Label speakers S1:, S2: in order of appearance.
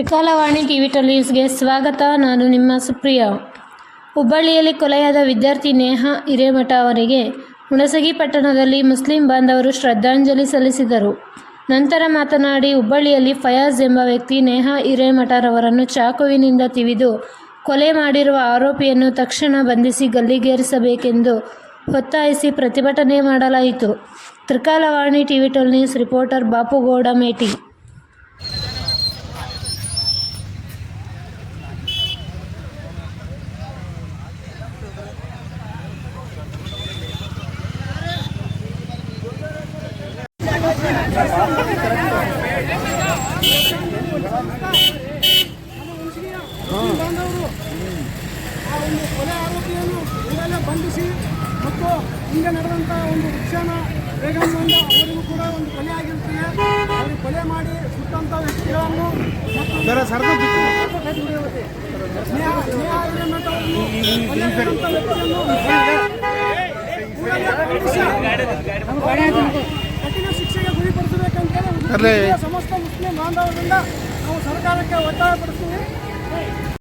S1: ತ್ರಿಕಾಲವಾಣಿ TV ನ್ಯೂಸ್ಗೆ ಸ್ವಾಗತ. ನಾನು ನಿಮ್ಮ ಸುಪ್ರಿಯಾ. ಹುಬ್ಬಳ್ಳಿಯಲ್ಲಿ ಕೊಲೆಯಾದ ವಿದ್ಯಾರ್ಥಿ ನೇಹಾ ಹಿರೇಮಠ ಅವರಿಗೆ ಹುಣಸಗಿ ಪಟ್ಟಣದಲ್ಲಿ ಮುಸ್ಲಿಂ ಬಾಂಧವರು ಶ್ರದ್ಧಾಂಜಲಿ ಸಲ್ಲಿಸಿದರು. ನಂತರ ಮಾತನಾಡಿ, ಹುಬ್ಬಳ್ಳಿಯಲ್ಲಿ ಫಯಾಜ್ ಎಂಬ ವ್ಯಕ್ತಿ ನೇಹಾ ಹಿರೇಮಠರವರನ್ನು ಚಾಕುವಿನಿಂದ ತಿವಿದು ಕೊಲೆ ಮಾಡಿರುವ ಆರೋಪಿಯನ್ನು ತಕ್ಷಣ ಬಂಧಿಸಿ ಗಲ್ಲಿಗೇರಿಸಬೇಕೆಂದು ಒತ್ತಾಯಿಸಿ ಪ್ರತಿಭಟನೆ ಮಾಡಲಾಯಿತು. ತ್ರಿಕಾಲವಾಣಿ ಟಿವಿ ನ್ಯೂಸ್ ರಿಪೋರ್ಟರ್ ಬಾಪುಗೌಡ ಮೇಟಿ.
S2: ಆ ಒಂದು ಕೊಲೆ ಆರೋಪಿಯನ್ನು ಕೂಡಲೇ ಬಂಧಿಸಿ ಮತ್ತು ಹಿಂದೆ ನಡೆದಂಥ ಒಂದು ರಿಕ್ಷಾನ ಬೇಗಂಬಂದ ಅವರಿಗೂ ಕೂಡ ಒಂದು ಕೊಲೆ ಆಗಿರುತ್ತದೆ. ಅವರು ಕೊಲೆ ಮಾಡಿ ಸುಟ್ಟಂಥ ವ್ಯಕ್ತಿಗಳನ್ನು ಕಠಿಣ ಶಿಕ್ಷೆಗೆ ಗುರಿಪಡಿಸಬೇಕಂತೇಳಿ ಸಮಸ್ತ ಮುಸ್ಲಿಂ ಬಾಂಧವರಿಂದ ನಾವು ಸರ್ಕಾರಕ್ಕೆ ಒತ್ತಾಯಪಡಿಸ್ತೀವಿ.